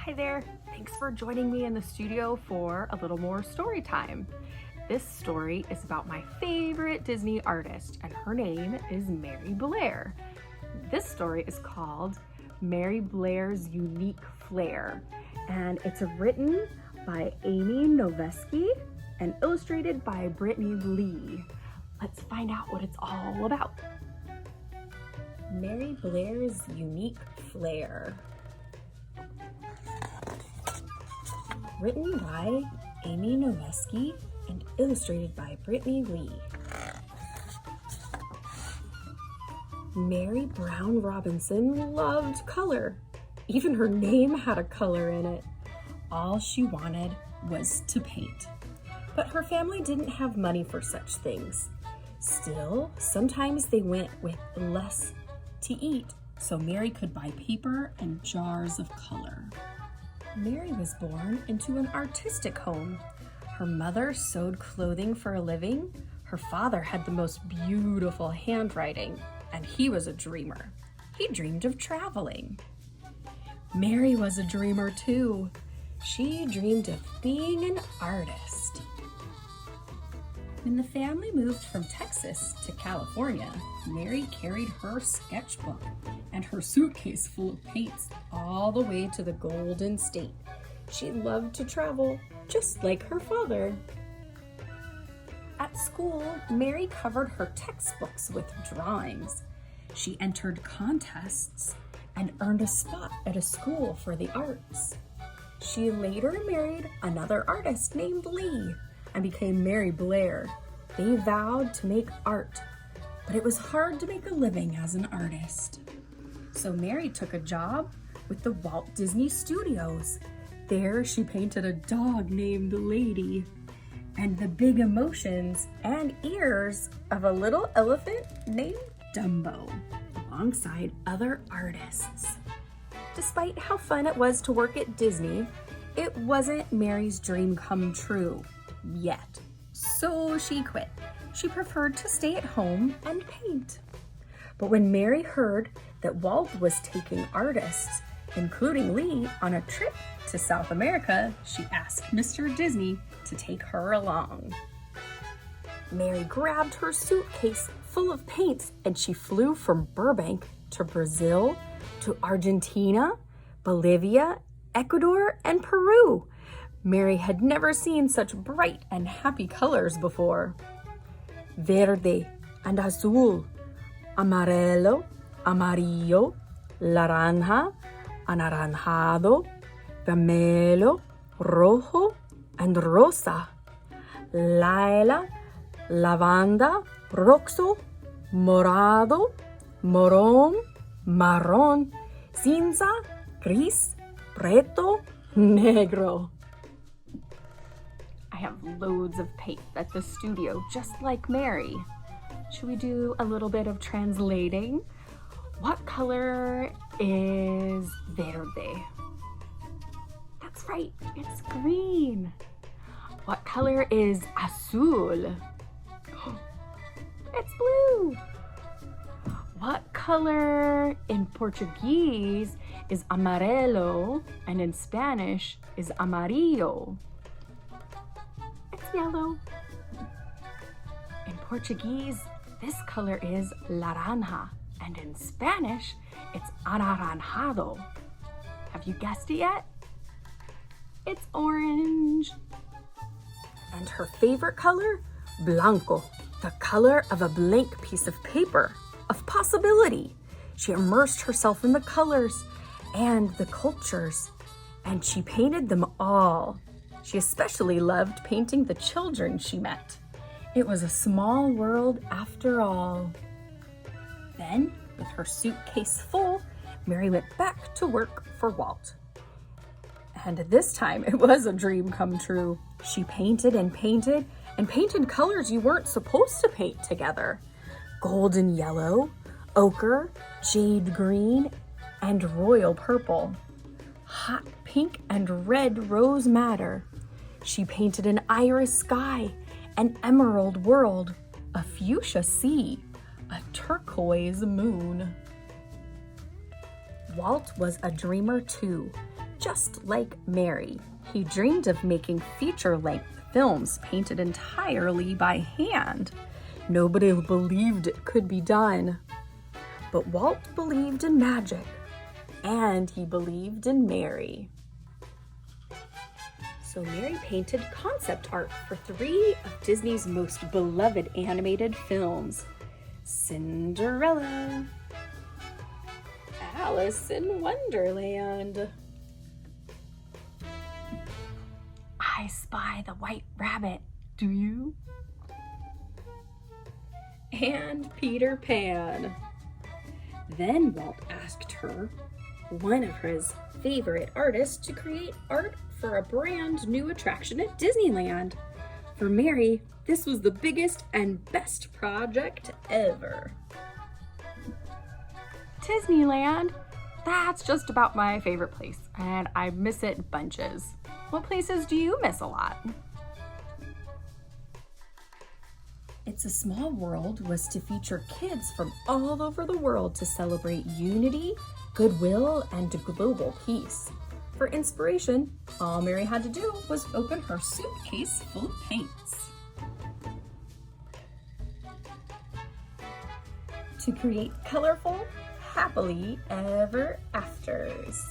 Hi there, thanks for joining me in the studio for a little more story time. This story is about my favorite Disney artist, and her name is Mary Blair. This story is called Mary Blair's Unique Flair, and it's written by Amy Novesky and illustrated by Brittney Lee. Let's find out what it's all about. Mary Blair's Unique Flair. Written by Amy Novesky and illustrated by Brittney Lee. Mary Brown Robinson loved color. Even her name had a color in it. All she wanted was to paint. But her family didn't have money for such things. Still, sometimes they went with less to eat, so Mary could buy paper and jars of color. Mary was born into an artistic home. Her mother sewed clothing for a living. Her father had the most beautiful handwriting, and he was a dreamer. He dreamed of traveling. Mary was a dreamer too. She dreamed of being an artist. When the family moved from Texas to California, Mary carried her sketchbook and her suitcase full of paints all the way to the Golden State. She loved to travel, just like her father. At school, Mary covered her textbooks with drawings. She entered contests and earned a spot at a school for the arts. She later married another artist named Lee and became Mary Blair. They vowed to make art, but it was hard to make a living as an artist. So Mary took a job with the Walt Disney Studios. There she painted a dog named Lady and the big emotions and ears of a little elephant named Dumbo, alongside other artists. Despite how fun it was to work at Disney, it wasn't Mary's dream come true yet. So she quit. She preferred to stay at home and paint. But when Mary heard that Walt was taking artists, including Lee, on a trip to South America, she asked Mr. Disney to take her along. Mary grabbed her suitcase full of paints and she flew from Burbank to Brazil, to Argentina, Bolivia, Ecuador, and Peru. Mary had never seen such bright and happy colors before. Verde and azul, amarelo, amarillo, naranja, anaranjado, vermelho, rojo, and rosa. Lila, lavanda, roxo, morado, morón, marrón, cinza, gris, preto, negro. I have loads of paint at the studio, just like Mary. Should we do a little bit of translating? What color is verde? That's right, it's green. What color is azul? It's blue. What color in Portuguese is amarelo and in Spanish is amarillo? It's yellow. In Portuguese, this color is laranja, and in Spanish, it's anaranjado. Have you guessed it yet? It's orange. And her favorite color? Blanco, the color of a blank piece of paper, of possibility. She immersed herself in the colors and the cultures, and she painted them all. She especially loved painting the children she met. It was a small world after all. Then, with her suitcase full, Mary went back to work for Walt. And this time, it was a dream come true. She painted and painted and painted colors you weren't supposed to paint together. Golden yellow, ochre, jade green, and royal purple. Hot pink and red rose madder. She painted an iris sky, an emerald world, a fuchsia sea, a turquoise moon. Walt was a dreamer too, just like Mary. He dreamed of making feature-length films painted entirely by hand. Nobody believed it could be done. But Walt believed in magic, and he believed in Mary. So Mary painted concept art for 3 of Disney's most beloved animated films: Cinderella, Alice in Wonderland, I Spy the White Rabbit, do you? And Peter Pan. Then Walt asked her, one of his favorite artists, to create art for a brand new attraction at Disneyland. For Mary, this was the biggest and best project ever. Disneyland? That's just about my favorite place, and I miss it bunches. What places do you miss a lot? It's a Small World was to feature kids from all over the world to celebrate unity, goodwill, and global peace. For inspiration, all Mary had to do was open her suitcase full of paints. To create colorful, happily ever afters.